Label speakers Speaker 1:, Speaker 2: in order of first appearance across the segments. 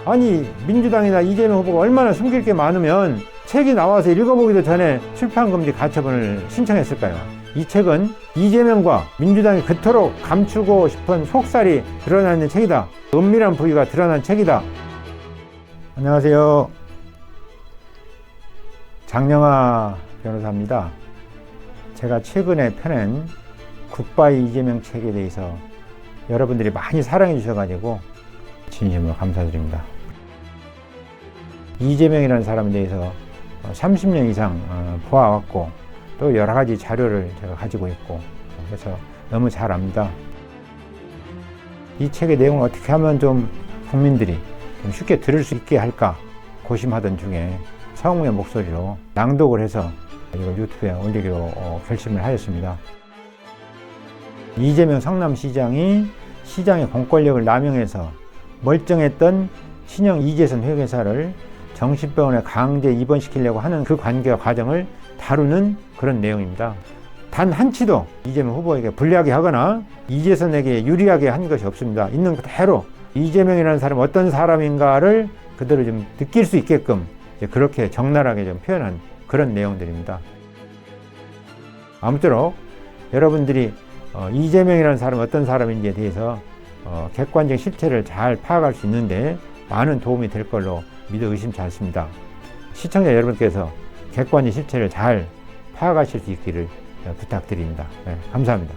Speaker 1: 아니 민주당이나 이재명 후보가 얼마나 숨길 게 많으면 책이 나와서 읽어보기도 전에 출판금지 가처분을 신청했을까요? 이 책은 이재명과 민주당이 그토록 감추고 싶은 속살이 드러나 있는 책이다. 은밀한 부위가 드러난 책이다. 안녕하세요. 장영하 변호사입니다. 제가 최근에 펴낸 굿바이 이재명 책에 대해서 여러분들이 많이 사랑해 주셔가지고 진심으로 감사드립니다. 이재명이라는 사람에 대해서 30년 이상 보아왔고 또 여러 가지 자료를 제가 가지고 있고 그래서 너무 잘 압니다. 이 책의 내용을 어떻게 하면 좀 국민들이 좀 쉽게 들을 수 있게 할까 고심하던 중에 서흥의 목소리로 낭독을 해서 이걸 유튜브에 올리기로 결심을 하였습니다. 이재명 성남시장이 시장의 공권력을 남용해서 멀쩡했던 신형 이재선 회계사를 정신병원에 강제 입원시키려고 하는 그 관계와 과정을 다루는 그런 내용입니다. 단 한치도 이재명 후보에게 불리하게 하거나 이재선에게 유리하게 한 것이 없습니다. 있는 그대로 이재명이라는 사람이 어떤 사람인가를 그대로 좀 느낄 수 있게끔 그렇게 적나라하게 좀 표현한 그런 내용들입니다. 아무쪼록 여러분들이 이재명이라는 사람이 어떤 사람인지에 대해서 객관적 실체를 잘 파악할 수 있는데 많은 도움이 될 걸로 믿어 의심치 않습니다. 시청자 여러분께서 객관적 실체를 잘 파악하실 수 있기를 부탁드립니다. 네, 감사합니다.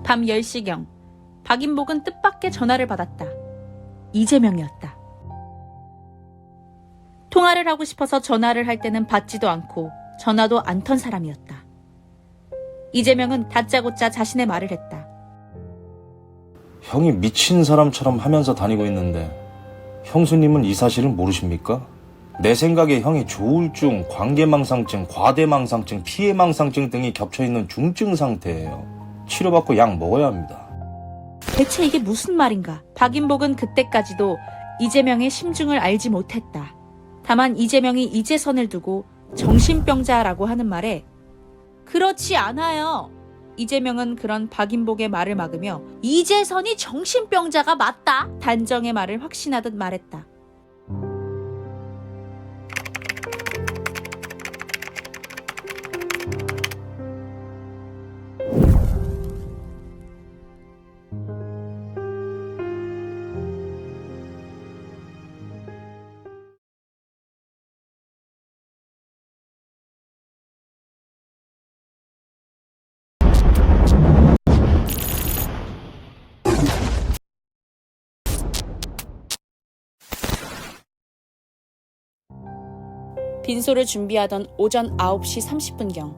Speaker 2: 밤 10시경 박인복은 뜻밖의 전화를 받았다. 이재명이었다. 통화를 하고 싶어서 전화를 할 때는 받지도 않고 전화도 안 턴 사람이었다. 이재명은 다짜고짜 자신의 말을 했다.
Speaker 3: 형이 미친 사람처럼 하면서 다니고 있는데 형수님은 이 사실을 모르십니까? 내 생각에 형이 조울증, 관계망상증, 과대망상증, 피해망상증 등이 겹쳐있는 중증 상태예요. 치료받고 약 먹어야 합니다.
Speaker 2: 대체 이게 무슨 말인가? 박인복은 그때까지도 이재명의 심중을 알지 못했다. 다만 이재명이 이재선을 두고 정신병자라고 하는 말에 그렇지 않아요. 이재명은 그런 박인복의 말을 막으며 이재선이 정신병자가 맞다. 단정의 말을 확신하듯 말했다. 빈소를 준비하던 오전 9시 30분경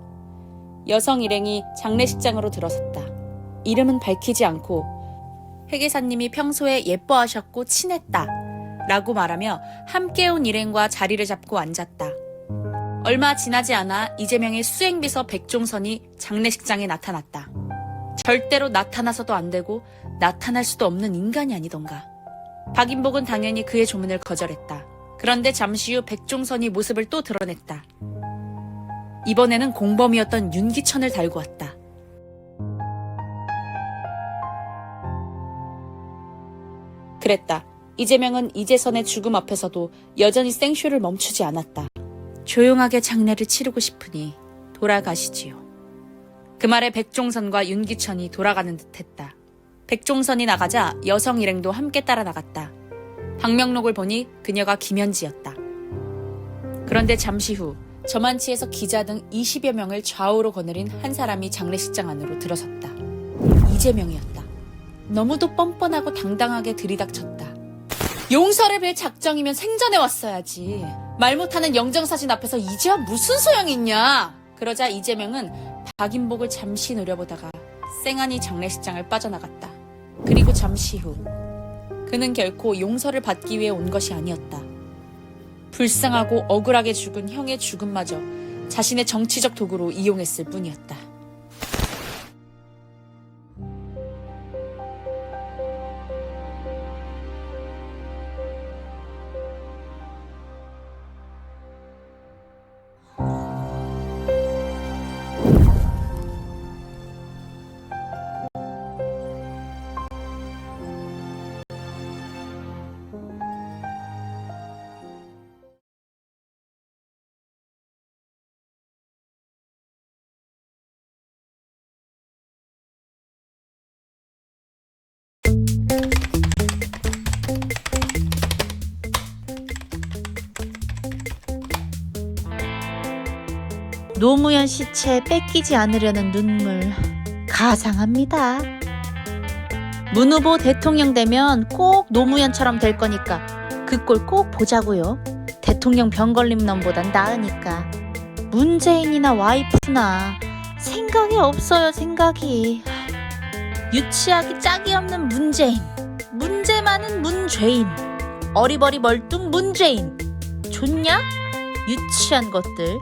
Speaker 2: 여성 일행이 장례식장으로 들어섰다. 이름은 밝히지 않고 회계사님이 평소에 예뻐하셨고 친했다 라고 말하며 함께 온 일행과 자리를 잡고 앉았다. 얼마 지나지 않아 이재명의 수행비서 백종선이 장례식장에 나타났다. 절대로 나타나서도 안 되고 나타날 수도 없는 인간이 아니던가. 박인복은 당연히 그의 조문을 거절했다. 그런데 잠시 후 백종선이 모습을 또 드러냈다. 이번에는 공범이었던 윤기천을 달고 왔다. 그랬다. 이재명은 이재선의 죽음 앞에서도 여전히 생쇼를 멈추지 않았다. 조용하게 장례를 치르고 싶으니 돌아가시지요. 그 말에 백종선과 윤기천이 돌아가는 듯했다. 백종선이 나가자 여성 일행도 함께 따라 나갔다. 방명록을 보니 그녀가 김현지였다. 그런데 잠시 후 저만치에서 기자 등 20여 명을 좌우로 거느린 한 사람이 장례식장 안으로 들어섰다. 이재명이었다. 너무도 뻔뻔하고 당당하게 들이닥쳤다. 용서를 빌 작정이면 생전에 왔어야지. 말 못하는 영정사진 앞에서 이제야 무슨 소용이 있냐. 그러자 이재명은 박인복을 잠시 노려보다가 쌩하니 장례식장을 빠져나갔다. 그리고 잠시 후 그는 결코 용서를 받기 위해 온 것이 아니었다. 불쌍하고 억울하게 죽은 형의 죽음마저 자신의 정치적 도구로 이용했을 뿐이었다.
Speaker 4: 노무현 시체 뺏기지 않으려는 눈물 가상합니다. 문 후보 대통령 되면 꼭 노무현처럼 될 거니까 그 꼴 꼭 보자고요. 대통령 병 걸림 놈보단 나으니까. 문재인이나 와이프나 생각이 없어요. 생각이. 유치하기 짝이 없는 문재인, 문제 많은 문죄인, 어리버리 멀뚱 문재인. 좋냐? 유치한 것들.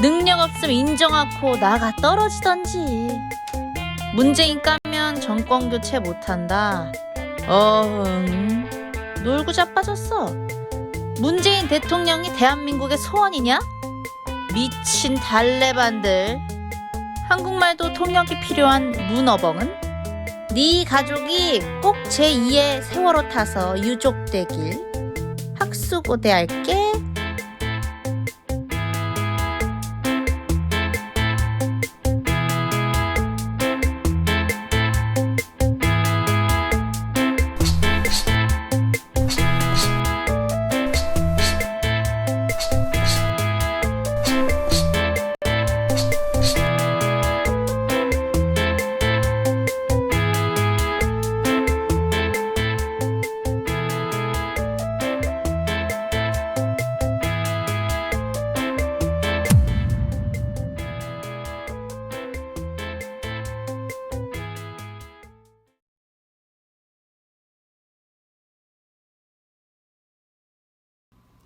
Speaker 4: 능력 없음 인정하고 나가 떨어지던지. 문재인 까면 정권 교체 못한다. 놀고 자빠졌어. 문재인 대통령이 대한민국의 소원이냐? 미친 달래반들. 한국말도 통역이 필요한 문어벙은? 네 가족이 꼭 제2의 세월호 타서 유족되길 학수고대할게.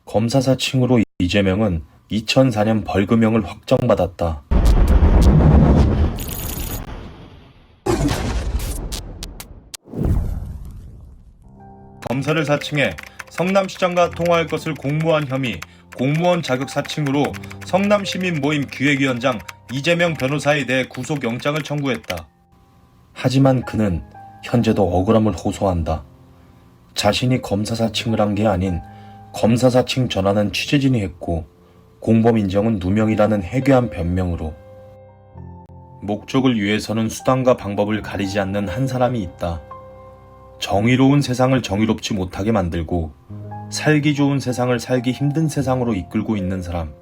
Speaker 3: 검사 사칭으로 이재명은 2004년 벌금형을 확정받았다. 검사를 사칭해 성남시장과 통화할 것을 공모한 혐의, 공무원 자격 사칭으로 성남시민 모임 기획위원장 이재명 변호사에 대해 구속영장을 청구했다. 하지만 그는 현재도 억울함을 호소한다. 자신이 검사 사칭을 한 게 아닌 검사 사칭 전화는 취재진이 했고 공범 인정은 누명이라는 해괴한 변명으로. 목적을 위해서는 수단과 방법을 가리지 않는 한 사람이 있다. 정의로운 세상을 정의롭지 못하게 만들고 살기 좋은 세상을 살기 힘든 세상으로 이끌고 있는 사람.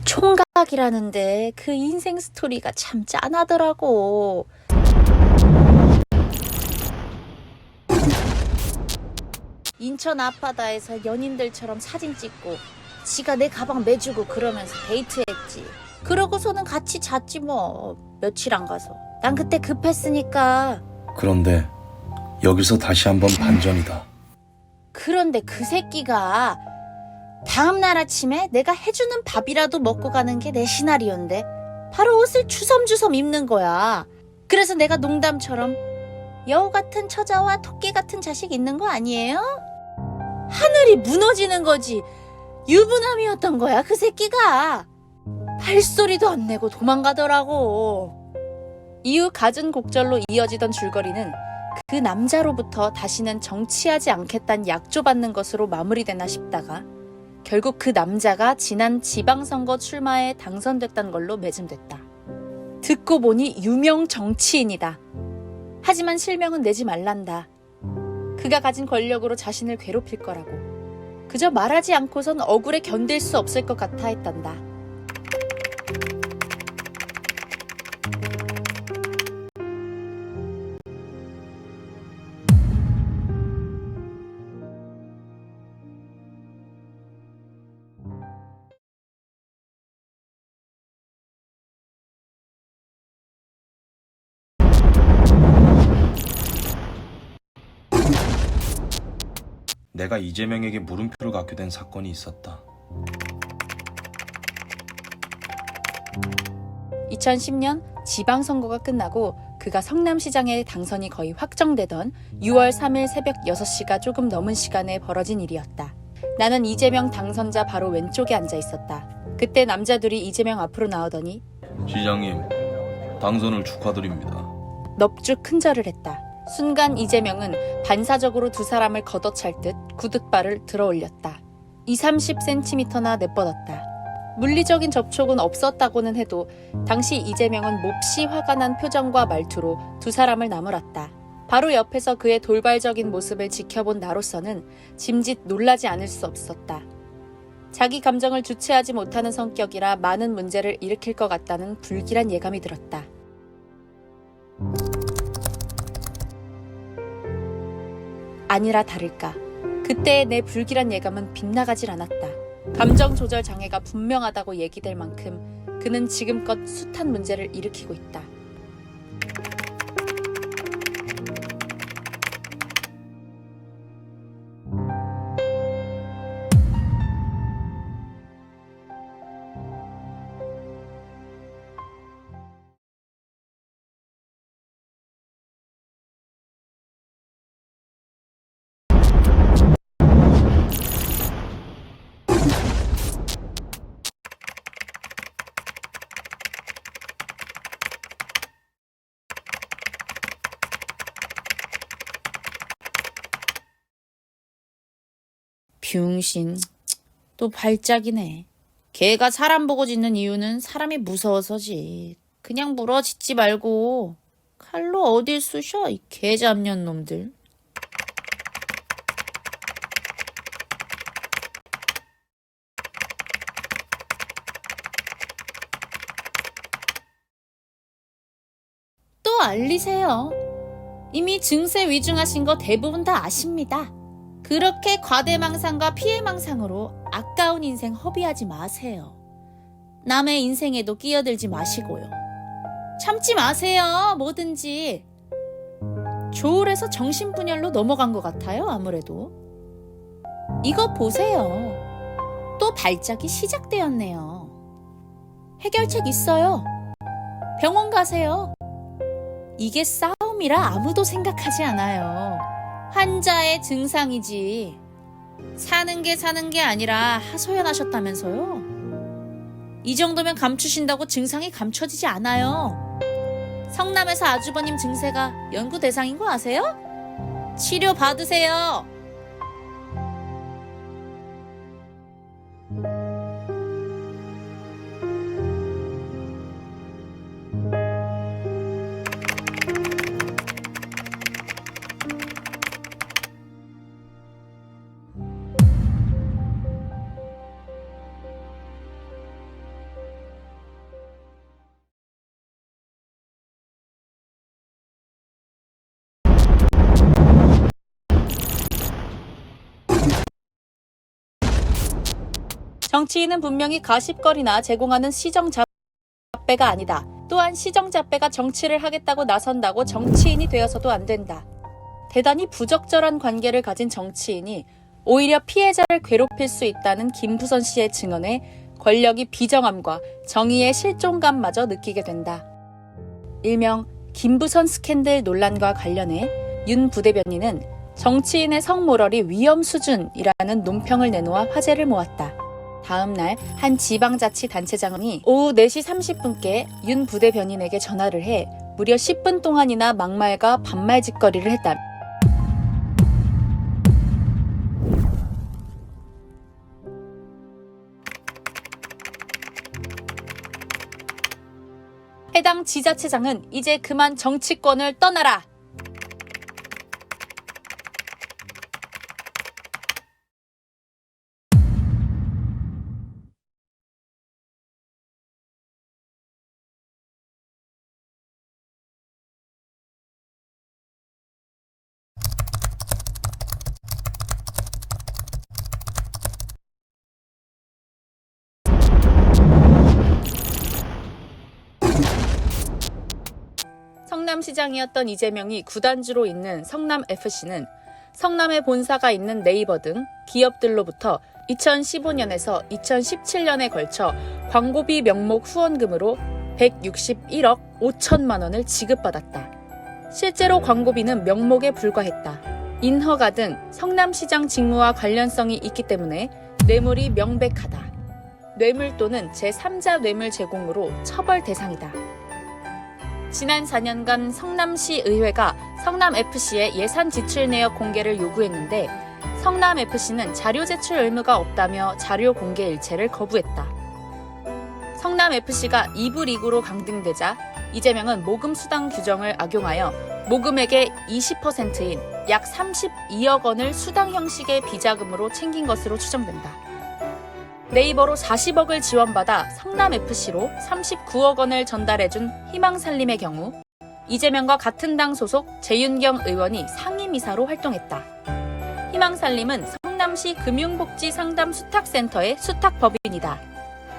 Speaker 4: 총각이라는데 그 인생 스토리가 참 짠하더라고. 인천 앞바다에서 연인들처럼 사진 찍고 지가 내 가방 매주고 그러면서 데이트했지. 그러고서는 같이 잤지 뭐. 며칠 안 가서. 난 그때 급했으니까.
Speaker 3: 그런데 여기서 다시 한번 반전이다.
Speaker 4: 그런데 그 새끼가 다음날 아침에 내가 해주는 밥이라도 먹고 가는 게 내 시나리오인데 바로 옷을 주섬주섬 입는 거야. 그래서 내가 농담처럼 여우 같은 처자와 토끼 같은 자식 있는 거 아니에요? 하늘이 무너지는 거지. 유부남이었던 거야 그 새끼가. 발소리도 안 내고 도망가더라고.
Speaker 2: 이후 갖은 곡절로 이어지던 줄거리는 그 남자로부터 다시는 정치하지 않겠다는 약조받는 것으로 마무리되나 싶다가 결국 그 남자가 지난 지방선거 출마에 당선됐다는 걸로 매짐됐다. 듣고 보니 유명 정치인이다. 하지만 실명은 내지 말란다. 그가 가진 권력으로 자신을 괴롭힐 거라고.
Speaker 4: 그저 말하지 않고선 억울해 견딜 수 없을 것 같아 했단다.
Speaker 3: 내가 이재명에게 물음표를 갖게 된 사건이 있었다.
Speaker 2: 2010년 지방선거가 끝나고 그가 성남시장에 당선이 거의 확정되던 6월 3일 새벽 6시가 조금 넘은 시간에 벌어진 일이었다. 나는 이재명 당선자 바로 왼쪽에 앉아 있었다. 그때 남자들이 이재명 앞으로 나오더니
Speaker 3: 시장님, 당선을 축하드립니다.
Speaker 2: 넙죽 큰절을 했다. 순간 이재명은 반사적으로 두 사람을 걷어찰 듯 구둣발을 들어 올렸다. 20-30cm나 내뻗었다. 물리적인 접촉은 없었다고는 해도 당시 이재명은 몹시 화가 난 표정과 말투로 두 사람을 나무랐다. 바로 옆에서 그의 돌발적인 모습을 지켜본 나로서는 짐짓 놀라지 않을 수 없었다. 자기 감정을 주체하지 못하는 성격이라 많은 문제를 일으킬 것 같다는 불길한 예감이 들었다. 아니라 다를까. 그때의 내 불길한 예감은 빗나가질 않았다. 감정 조절 장애가 분명하다고 얘기될 만큼 그는 지금껏 숱한 문제를 일으키고 있다. 병신, 또 발작이네. 걔가 사람 보고 짖는 이유는 사람이 무서워서지. 그냥 물어 짖지 말고 칼로 어딜 쑤셔, 이 개잡년 놈들. 또 알리세요. 이미 증세 위중하신 거 대부분 다 아십니다. 그렇게 과대망상과 피해망상으로 아까운 인생 허비하지 마세요. 남의 인생에도 끼어들지 마시고요. 참지 마세요, 뭐든지. 조울에서 정신분열로 넘어간 것 같아요, 아무래도. 이거 보세요. 또 발작이 시작되었네요. 해결책 있어요. 병원 가세요. 이게 싸움이라 아무도 생각하지 않아요. 환자의 증상이지. 사는 게 아니라 하소연하셨다면서요? 이 정도면 감추신다고 증상이 감춰지지 않아요. 성남에서 아주버님 증세가 연구 대상인 거 아세요? 치료 받으세요. 정치인은 분명히 가십거리나 제공하는 시정잡배가 아니다. 또한 시정잡배가 정치를 하겠다고 나선다고 정치인이 되어서도 안 된다. 대단히 부적절한 관계를 가진 정치인이 오히려 피해자를 괴롭힐 수 있다는 김부선 씨의 증언에 권력이 비정함과 정의의 실종감마저 느끼게 된다. 일명 김부선 스캔들 논란과 관련해 윤 부대변인은 정치인의 성모럴이 위험 수준이라는 논평을 내놓아 화제를 모았다. 다음 날 한 지방자치단체장이 오후 4시 30분께 윤 부대변인에게 전화를 해 무려 10분 동안이나 막말과 반말짓거리를 했다. 해당 지자체장은 이제 그만 정치권을 떠나라. 성남시장이었던 이재명이 구단주로 있는 성남FC는 성남에 본사가 있는 네이버 등 기업들로부터 2015년에서 2017년에 걸쳐 광고비 명목 후원금으로 161억 5천만 원을 지급받았다. 실제로 광고비는 명목에 불과했다. 인허가 등 성남시장 직무와 관련성이 있기 때문에 뇌물이 명백하다. 뇌물 또는 제3자 뇌물 제공으로 처벌 대상이다. 지난 4년간 성남시 의회가 성남FC의 예산 지출 내역 공개를 요구했는데 성남FC는 자료 제출 의무가 없다며 자료 공개 일체를 거부했다. 성남FC가 2부 리그로 강등되자 이재명은 모금 수당 규정을 악용하여 모금액의 20%인 약 32억 원을 수당 형식의 비자금으로 챙긴 것으로 추정된다. 네이버로 40억을 지원받아 성남FC로 39억 원을 전달해준 희망살림의 경우 이재명과 같은 당 소속 재윤경 의원이 상임이사로 활동했다. 희망살림은 성남시 금융복지상담수탁센터의 수탁법인이다.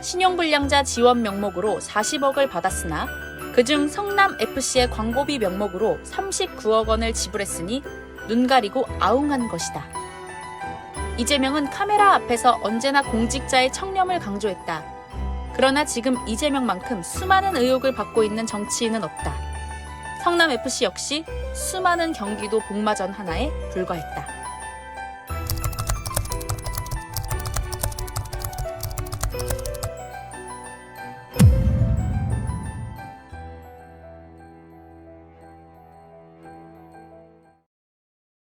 Speaker 2: 신용불량자 지원 명목으로 40억을 받았으나 그중 성남FC의 광고비 명목으로 39억 원을 지불했으니 눈 가리고 아웅한 것이다. 이재명은 카메라 앞에서 언제나 공직자의 청렴을 강조했다. 그러나 지금 이재명만큼 수많은 의혹을 받고 있는 정치인은 없다. 성남FC 역시 수많은 경기도 복마전 하나에 불과했다.